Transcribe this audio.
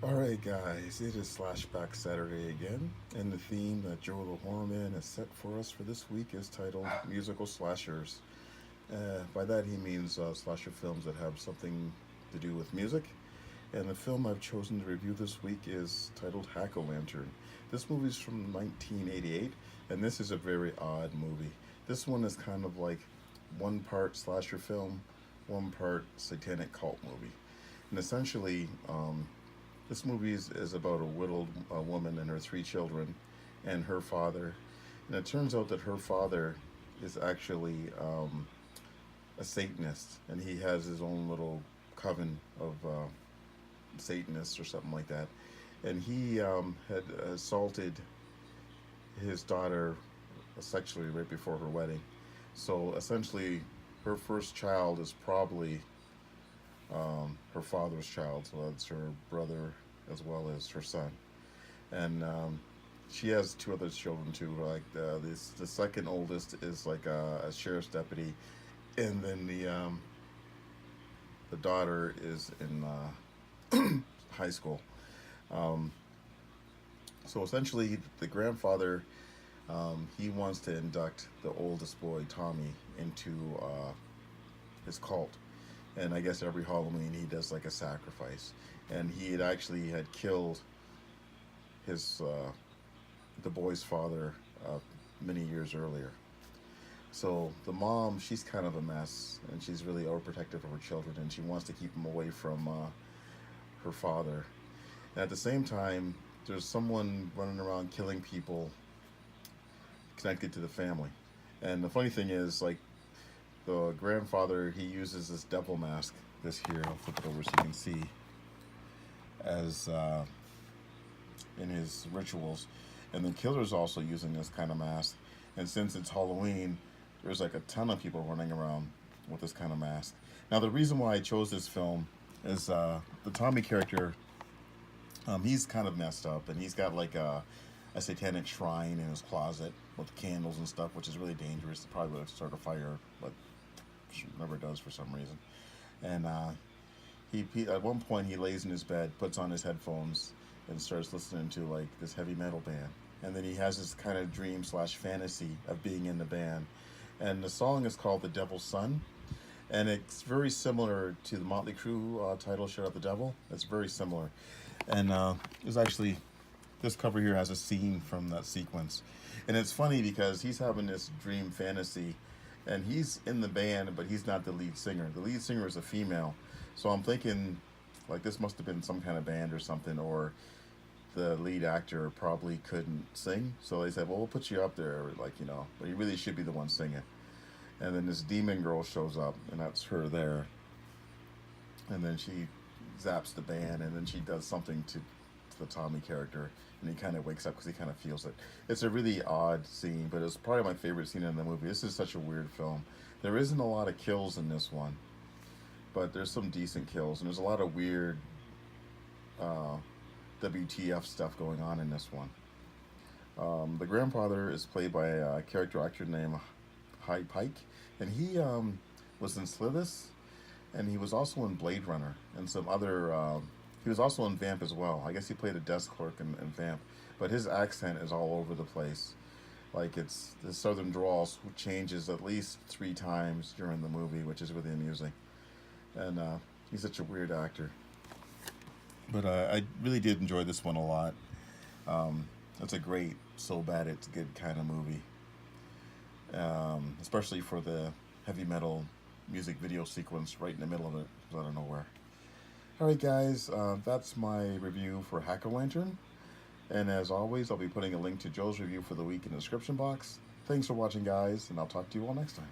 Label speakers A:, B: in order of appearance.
A: Alright guys, it is Slashback Saturday again, and the theme that Joe the Horror Man has set for us for this week is titled Musical Slashers. By that he means slasher films that have something to do with music, and the film I've chosen to review this week is titled Hack-O-Lantern. This movie is from 1988, and this is a very odd movie. This one is kind of like one part slasher film, one part satanic cult movie. And essentially, this movie is about a widowed woman and her three children and her father. And it turns out that her father is actually a Satanist, and he has his own little coven of Satanists or something like that. And he had assaulted his daughter sexually right before her wedding. So essentially, her first child is probably her father's child, so that's her brother as well as her son. And she has two other children too. Like the second oldest is like a sheriff's deputy, and then the daughter is in high school. Um, so essentially, the grandfather he wants to induct the oldest boy Tommy into his cult, and I guess every Halloween he does like a sacrifice. And he had actually had killed his the boy's father many years earlier. So the mom, she's kind of a mess, and she's really overprotective of her children, and she wants to keep them away from her father. And at the same time, there's someone running around killing people connected to the family. And the funny thing is, like, the grandfather, he uses this devil mask. This here, I'll flip it over so you can see, as in his rituals. And the killer's also using this kind of mask. And since it's Halloween, there's like a ton of people running around with this kind of mask. Now, the reason why I chose this film is the Tommy character. He's kind of messed up, and he's got like a satanic shrine in his closet with candles and stuff, which is really dangerous. It probably would start a fire, but never does for some reason. And he at one point he lays in his bed, puts on his headphones, and starts listening to like this heavy metal band. And then he has this kind of dream slash fantasy of being in the band. And the song is called "The Devil's Son," and it's very similar to the Motley Crue title "Shut Up the Devil." It's very similar, and it's actually, this cover here has a scene from that sequence. And it's funny because he's having this dream fantasy, and he's in the band, but he's not the lead singer. The lead singer is a female. So I'm thinking, like, this must have been some kind of band or something, or the lead actor probably couldn't sing. So they said, well, we'll put you up there, like, you know, but you really should be the one singing. And then this demon girl shows up, and that's her there. And then she zaps the band, and then she does something to the Tommy character, and he kind of wakes up because he kind of feels it. It's a really odd scene, but it's probably my favorite scene in the movie. This is such a weird film. There isn't a lot of kills in this one, but there's some decent kills, and there's a lot of weird uh, WTF stuff going on in this one. The grandfather is played by a character actor named High Pike, and he was in Slithis, and he was also in Blade Runner and some other. He was also in Vamp as well. I guess he played a desk clerk in Vamp, but his accent is all over the place. Like, it's the southern drawl changes at least 3 times during the movie, which is really amusing. And he's such a weird actor. But I really did enjoy this one a lot. It's a great, so bad it's good kind of movie. Especially for the heavy metal music video sequence right in the middle of it, out of nowhere. Alright guys, that's my review for Hack-O-Lantern. And as always, I'll be putting a link to Joe's review for the week in the description box. Thanks for watching guys, and I'll talk to you all next time.